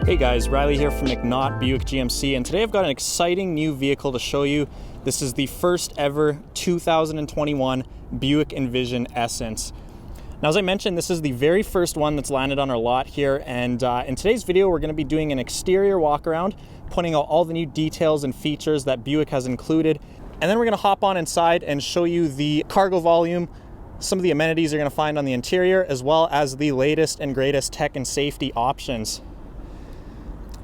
Hey guys, Riley here from McNaught Buick GMC, and today I've got an exciting new vehicle to show you. This is the first ever 2021 Buick Envision Essence. Now, as I mentioned, this is the very first one that's landed on our lot here, and in today's video we're going to be doing an exterior walk around, pointing out all the new details and features that Buick has included, and then we're going to hop on inside and show you the cargo volume, some of the amenities you're going to find on the interior, as well as the latest and greatest tech and safety options.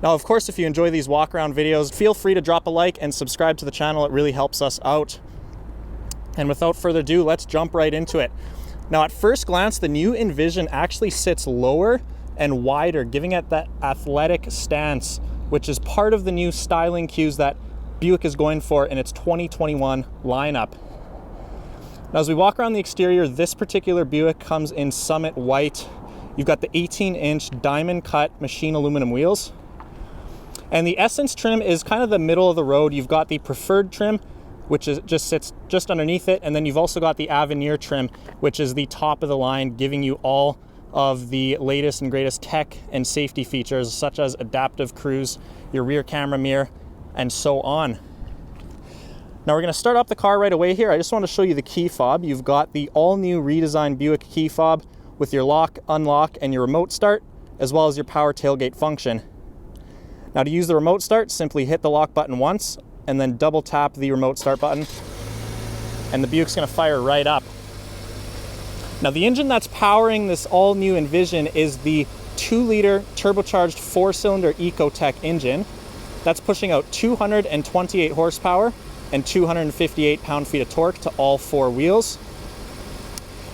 Now, of course, if you enjoy these walk around videos, feel free to drop a like and subscribe to the channel. It really helps us out. And without further ado, let's jump right into it. Now, at first glance, the new Envision actually sits lower and wider, giving it that athletic stance, which is part of the new styling cues that Buick is going for in its 2021 lineup. Now, as we walk around the exterior, this particular Buick comes in Summit White. You've got the 18-inch diamond cut machine aluminum wheels. And the Essence trim is kind of the middle of the road. You've got the preferred trim, which just sits just underneath it. And then you've also got the Avenir trim, which is the top of the line, giving you all of the latest and greatest tech and safety features, such as adaptive cruise, your rear camera mirror, and so on. Now we're going to start up the car right away here. I just want to show you the key fob. You've got the all-new redesigned Buick key fob with your lock, unlock, and your remote start, as well as your power tailgate function. Now, to use the remote start, simply hit the lock button once and then double tap the remote start button, and the Buick's going to fire right up. Now, the engine that's powering this all-new Envision is the 2-liter turbocharged 4-cylinder ECOTEC engine. That's pushing out 228 horsepower and 258 pound-feet of torque to all 4 wheels.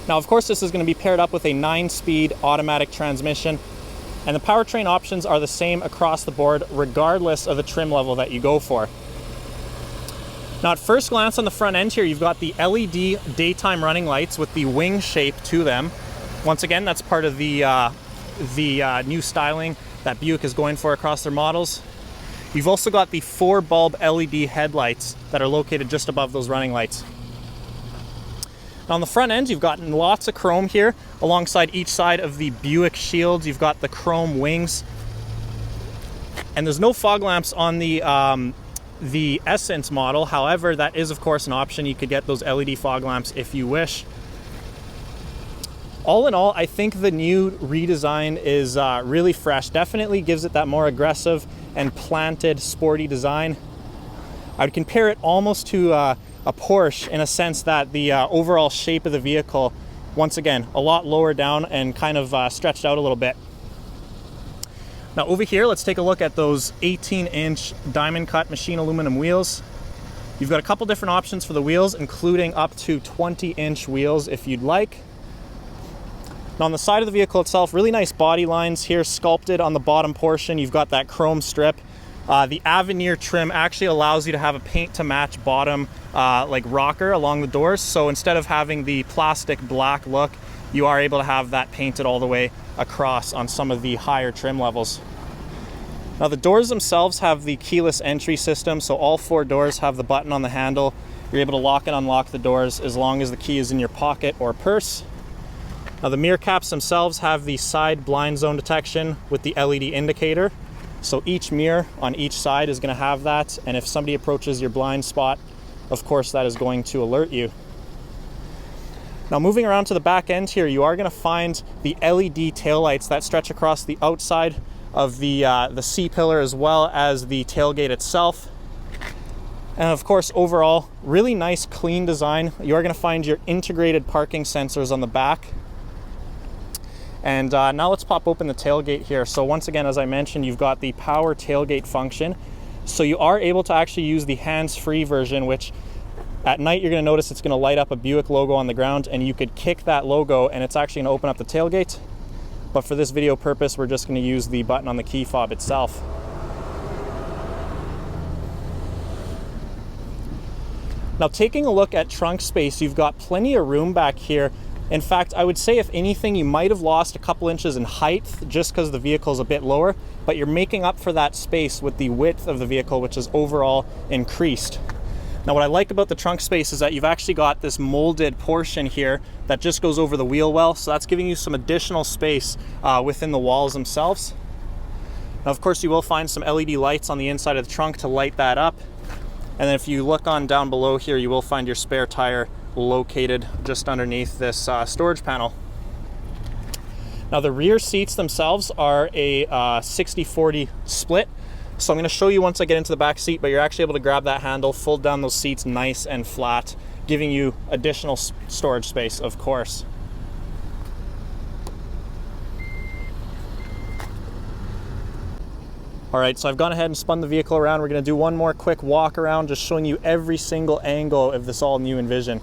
Now, of course, this is going to be paired up with a 9-speed automatic transmission, and the powertrain options are the same across the board, regardless of the trim level that you go for. Now, at first glance on the front end here, you've got the LED daytime running lights with the wing shape to them. Once again, that's part of the new styling that Buick is going for across their models. You've also got the 4-bulb LED headlights that are located just above those running lights. Now, on the front end, you've got lots of chrome here. Alongside each side of the Buick shields, you've got the chrome wings. And there's no fog lamps on the Essence model. However, that is, of course, an option. You could get those LED fog lamps if you wish. All in all, I think the new redesign is really fresh. Definitely gives it that more aggressive and planted, sporty design. I would compare it almost to a Porsche in a sense that the overall shape of the vehicle, once again, a lot lower down and kind of stretched out a little bit. Now over here, let's take a look at those 18-inch diamond cut machine aluminum wheels. You've got a couple different options for the wheels, including up to 20-inch wheels if you'd like. Now, on the side of the vehicle itself, really nice body lines here, sculpted on the bottom portion. You've got that chrome strip. The Avenir trim actually allows you to have a paint to match bottom like rocker along the doors. So instead of having the plastic black look, you are able to have that painted all the way across on some of the higher trim levels. Now, the doors themselves have the keyless entry system, so all 4 doors have the button on the handle. You're able to lock and unlock the doors as long as the key is in your pocket or purse. Now, the mirror caps themselves have the side blind zone detection with the LED indicator. So each mirror on each side is going to have that, and if somebody approaches your blind spot, of course that is going to alert you. Now, moving around to the back end here, you are going to find the LED taillights that stretch across the outside of the C-pillar as well as the tailgate itself. And of course, overall, really nice, clean design. You are going to find your integrated parking sensors on the back. And now let's pop open the tailgate here. So once again, as I mentioned, you've got the power tailgate function. So you are able to actually use the hands-free version, which at night you're going to notice it's going to light up a Buick logo on the ground, and you could kick that logo and it's actually going to open up the tailgate. But for this video purpose, we're just going to use the button on the key fob itself. Now, taking a look at trunk space, you've got plenty of room back here. In fact, I would say if anything, you might have lost a couple inches in height just because the vehicle is a bit lower, but you're making up for that space with the width of the vehicle, which is overall increased. Now, what I like about the trunk space is that you've actually got this molded portion here that just goes over the wheel well, so that's giving you some additional space within the walls themselves. Now, of course, you will find some LED lights on the inside of the trunk to light that up. And then if you look on down below here, you will find your spare tire located just underneath this storage panel. Now, the rear seats themselves are a 60-40 split. So I'm going to show you once I get into the back seat, but you're actually able to grab that handle, fold down those seats nice and flat, giving you additional storage space, of course. All right, so I've gone ahead and spun the vehicle around. We're going to do one more quick walk around, just showing you every single angle of this all new Envision.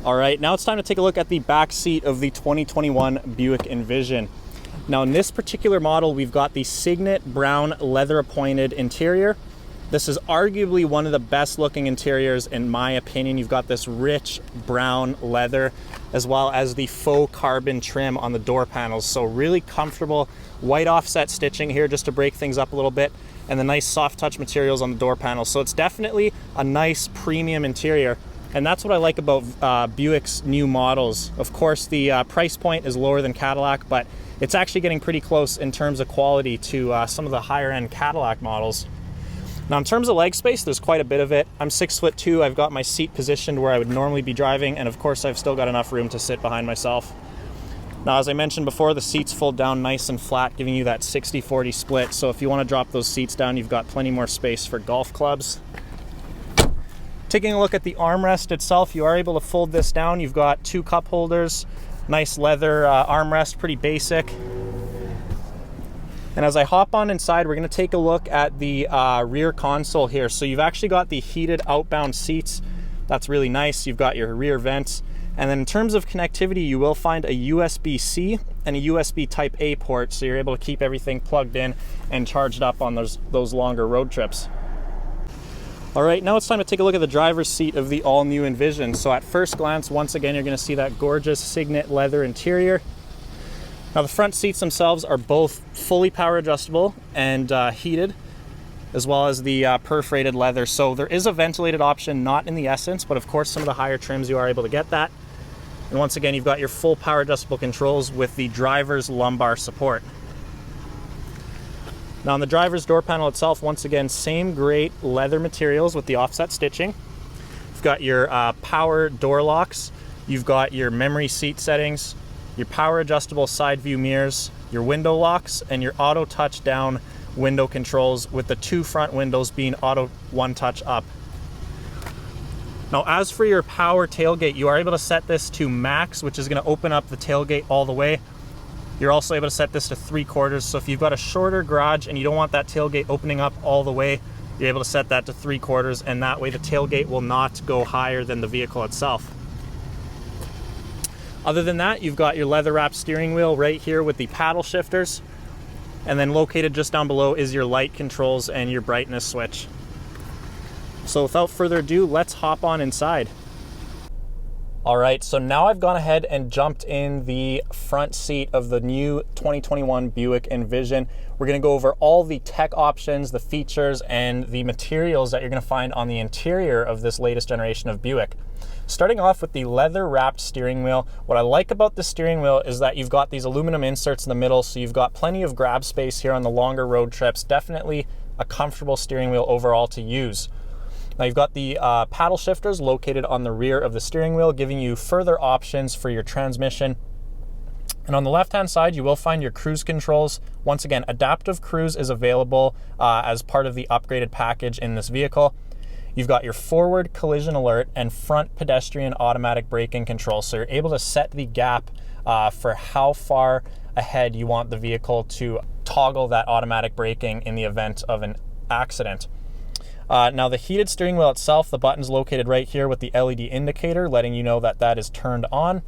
All right, now it's time to take a look at the back seat of the 2021 Buick Envision. Now, in this particular model, we've got the Signet brown leather appointed interior. This is arguably one of the best looking interiors in my opinion. You've got this rich brown leather as well as the faux carbon trim on the door panels. So really comfortable white offset stitching here just to break things up a little bit, and the nice soft touch materials on the door panels. So it's definitely a nice premium interior. And that's what I like about Buick's new models. Of course, the price point is lower than Cadillac, but it's actually getting pretty close in terms of quality to some of the higher end Cadillac models. Now, in terms of leg space, there's quite a bit of it. I'm 6'2". I've got my seat positioned where I would normally be driving, and of course, I've still got enough room to sit behind myself. Now, as I mentioned before, the seats fold down nice and flat, giving you that 60-40 split. So if you want to drop those seats down, you've got plenty more space for golf clubs. Taking a look at the armrest itself, you are able to fold this down. You've got two cup holders, nice leather armrest, pretty basic. And as I hop on inside, we're going to take a look at the rear console here. So you've actually got the heated outbound seats. That's really nice. You've got your rear vents. And then in terms of connectivity, you will find a USB-C and a USB Type A port. So you're able to keep everything plugged in and charged up on those longer road trips. All right, now it's time to take a look at the driver's seat of the all-new Envision. So at first glance, once again, you're going to see that gorgeous Signet leather interior. Now, the front seats themselves are both fully power adjustable and heated, as well as the perforated leather. So there is a ventilated option, not in the Essence, but of course some of the higher trims you are able to get that. And once again, you've got your full power adjustable controls with the driver's lumbar support. Now, on the driver's door panel itself, once again, same great leather materials with the offset stitching. You've got your power door locks. You've got your memory seat settings, your power adjustable side view mirrors, your window locks, and your auto touch down window controls, with the two front windows being auto one touch up. Now, as for your power tailgate, you are able to set this to max, which is going to open up the tailgate all the way. You're also able to set this to 3/4. So if you've got a shorter garage and you don't want that tailgate opening up all the way, you're able to set that to 3/4, and that way the tailgate will not go higher than the vehicle itself. Other than that, you've got your leather wrapped steering wheel right here with the paddle shifters. And then located just down below is your light controls and your brightness switch. So without further ado, let's hop on inside. All right, so now I've gone ahead and jumped in the front seat of the new 2021 Buick Envision. We're gonna go over all the tech options, the features, and the materials that you're gonna find on the interior of this latest generation of Buick. Starting off with the leather wrapped steering wheel. What I like about the steering wheel is that you've got these aluminum inserts in the middle, so you've got plenty of grab space here on the longer road trips. Definitely a comfortable steering wheel overall to use. Now, you've got the paddle shifters located on the rear of the steering wheel, giving you further options for your transmission. And on the left-hand side, you will find your cruise controls. Once again, adaptive cruise is available as part of the upgraded package in this vehicle. You've got your forward collision alert and front pedestrian automatic braking control. So you're able to set the gap for how far ahead you want the vehicle to toggle that automatic braking in the event of an accident. Now, the heated steering wheel itself, the button's located right here with the LED indicator, letting you know that that is turned on.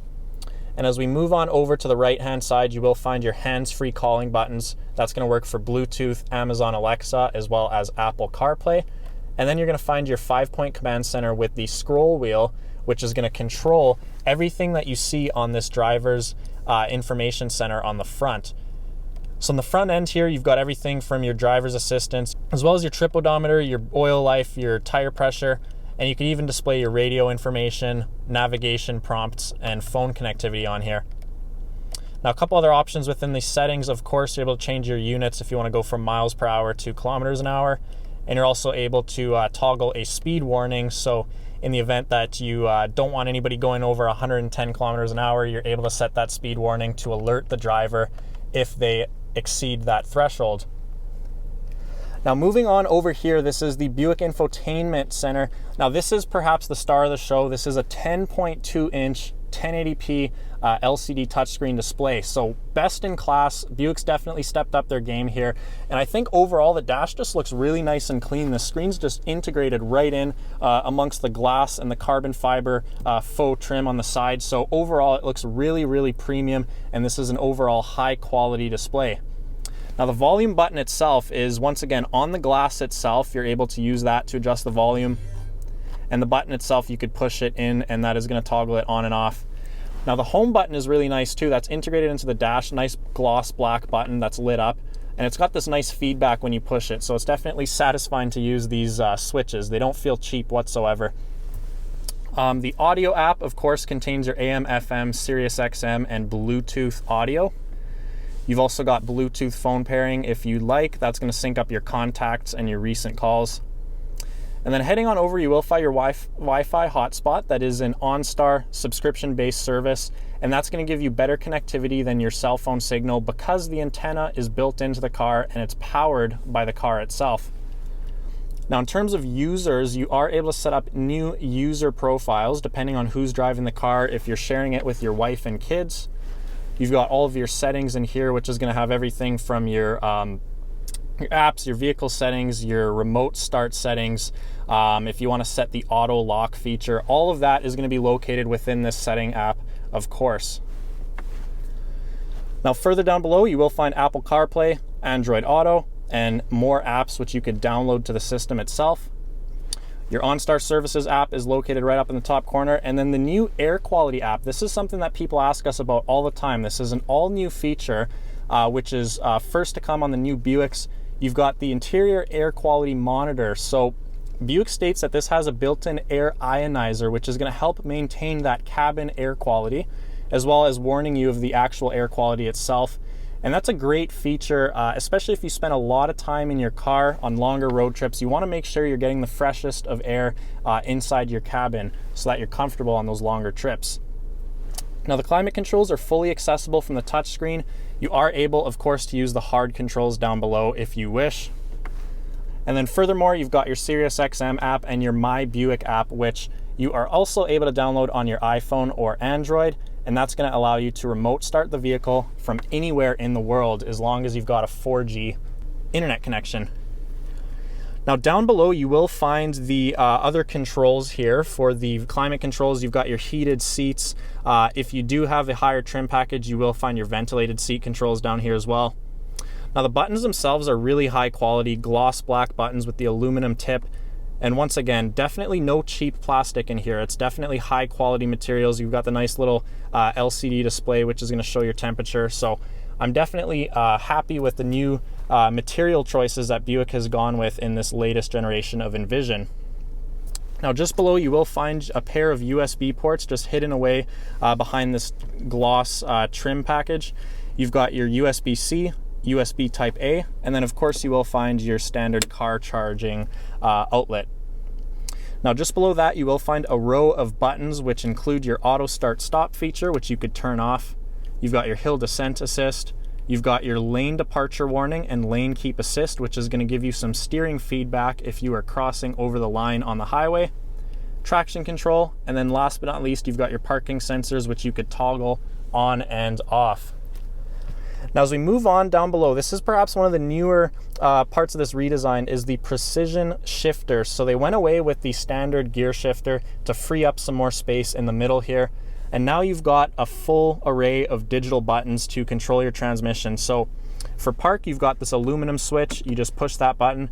And as we move on over to the right-hand side, you will find your hands-free calling buttons. That's going to work for Bluetooth, Amazon Alexa, as well as Apple CarPlay. And then you're going to find your 5-point command center with the scroll wheel, which is going to control everything that you see on this driver's information center on the front. So on the front end here, you've got everything from your driver's assistance, as well as your trip odometer, your oil life, your tire pressure, and you can even display your radio information, navigation prompts, and phone connectivity on here. Now, a couple other options within the settings, of course, you're able to change your units if you want to go from miles per hour to kilometers an hour, and you're also able to toggle a speed warning. So in the event that you don't want anybody going over 110 kilometers an hour, you're able to set that speed warning to alert the driver if they exceed that threshold. Now, moving on over here, this is the Buick Infotainment Center. Now, this is perhaps the star of the show. This is a 10.2-inch 1080p LCD touchscreen display. So best in class. Buick's definitely stepped up their game here. And I think overall the dash just looks really nice and clean. The screen's just integrated right in amongst the glass and the carbon fiber faux trim on the side. So overall it looks really, really premium, and this is an overall high quality display. Now, the volume button itself is, once again, on the glass itself. You're able to use that to adjust the volume. And the button itself, you could push it in, and that is going to toggle it on and off. Now, the home button is really nice too. That's integrated into the dash. Nice gloss black button that's lit up. And it's got this nice feedback when you push it. So it's definitely satisfying to use these switches. They don't feel cheap whatsoever. The audio app, of course, contains your AM, FM, Sirius XM, and Bluetooth audio. You've also got Bluetooth phone pairing if you like. That's going to sync up your contacts and your recent calls. And then heading on over, you will find your Wi-Fi hotspot. That is an OnStar subscription-based service, and that's going to give you better connectivity than your cell phone signal because the antenna is built into the car and it's powered by the car itself. Now, in terms of users, you are able to set up new user profiles depending on who's driving the car. If you're sharing it with your wife and kids, you've got all of your settings in here, which is going to have everything from your apps, your vehicle settings, your remote start settings. If you want to set the auto lock feature, all of that is going to be located within this setting app, of course. Now, further down below, you will find Apple CarPlay, Android Auto, and more apps which you could download to the system itself. Your OnStar Services app is located right up in the top corner. And then the new air quality app. This is something that people ask us about all the time. This is an all new feature, which is first to come on the new Buicks. You've got the interior air quality monitor. So Buick states that this has a built-in air ionizer, which is going to help maintain that cabin air quality, as well as warning you of the actual air quality itself. And that's a great feature, especially if you spend a lot of time in your car on longer road trips. You want to make sure you're getting the freshest of air inside your cabin so that you're comfortable on those longer trips. Now, the climate controls are fully accessible from the touchscreen. You are able, of course, to use the hard controls down below if you wish. And then furthermore, you've got your Sirius XM app and your My Buick app, which you are also able to download on your iPhone or Android. And that's going to allow you to remote start the vehicle from anywhere in the world as long as you've got a 4G internet connection. Now, down below, you will find the other controls here. For the climate controls, you've got your heated seats. If you do have a higher trim package, you will find your ventilated seat controls down here as well. Now, the buttons themselves are really high quality, gloss black buttons with the aluminum tip. And once again, definitely no cheap plastic in here. It's definitely high quality materials. You've got the nice little LCD display, which is going to show your temperature. So I'm definitely happy with the new material choices that Buick has gone with in this latest generation of Envision. Now, just below, you will find a pair of USB ports just hidden away behind this gloss trim package. You've got your USB-C, USB Type A, and then of course you will find your standard car charging outlet. Now, just below that, you will find a row of buttons which include your auto start stop feature, which you could turn off. You've got your hill descent assist. You've got your lane departure warning and lane keep assist, which is going to give you some steering feedback if you are crossing over the line on the highway. Traction control, and then last but not least, you've got your parking sensors, which you could toggle on and off. Now, as we move on down below, this is perhaps one of the newer parts of this redesign is the precision shifter. So they went away with the standard gear shifter to free up some more space in the middle here. And now you've got a full array of digital buttons to control your transmission. So for park, you've got this aluminum switch. You just push that button.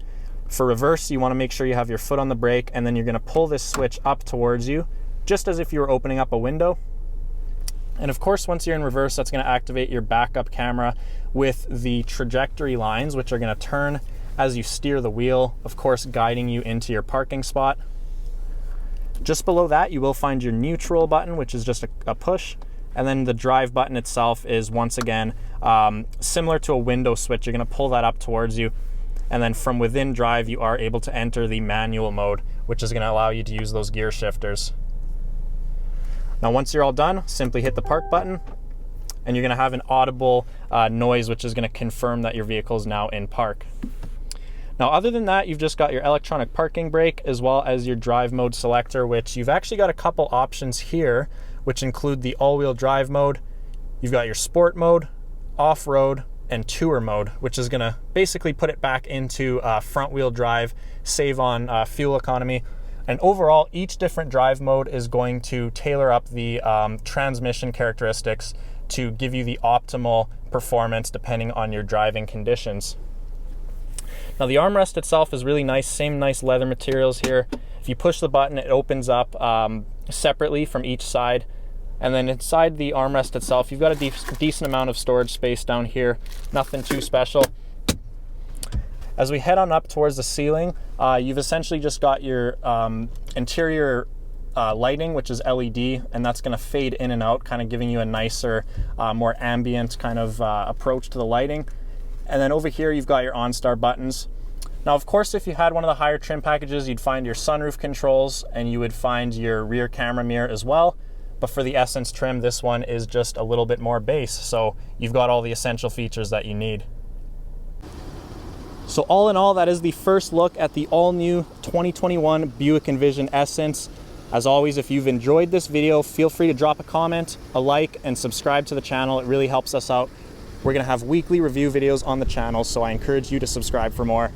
For reverse, you want to make sure you have your foot on the brake, and then you're going to pull this switch up towards you, just as if you were opening up a window. And of course, once you're in reverse, that's going to activate your backup camera with the trajectory lines, which are going to turn as you steer the wheel, of course, guiding you into your parking spot. Just below that, you will find your neutral button, which is just a push. And then the drive button itself is, once again, similar to a window switch. You're going to pull that up towards you. And then from within drive, you are able to enter the manual mode, which is going to allow you to use those gear shifters. Now, once you're all done, simply hit the park button, and you're going to have an audible noise, which is going to confirm that your vehicle is now in park. Now, other than that, you've just got your electronic parking brake as well as your drive mode selector, which you've actually got a couple options here, which include the all-wheel drive mode. You've got your sport mode, off-road, and tour mode, which is going to basically put it back into front-wheel drive, save on fuel economy. And overall, each different drive mode is going to tailor up the transmission characteristics to give you the optimal performance depending on your driving conditions. Now, the armrest itself is really nice, same nice leather materials here. If you push the button, it opens up separately from each side. And then inside the armrest itself, you've got a decent amount of storage space down here, nothing too special. As we head on up towards the ceiling, you've essentially just got your interior lighting, which is LED, and that's going to fade in and out, kind of giving you a nicer, more ambient kind of approach to the lighting. And then over here, you've got your OnStar buttons. Now, of course, if you had one of the higher trim packages, you'd find your sunroof controls and you would find your rear camera mirror as well. But for the Essence trim, this one is just a little bit more base. So you've got all the essential features that you need. So all in all, that is the first look at the all-new 2021 Buick Envision Essence. As always, if you've enjoyed this video, feel free to drop a comment, a like, and subscribe to the channel. It really helps us out. We're going to have weekly review videos on the channel, so I encourage you to subscribe for more.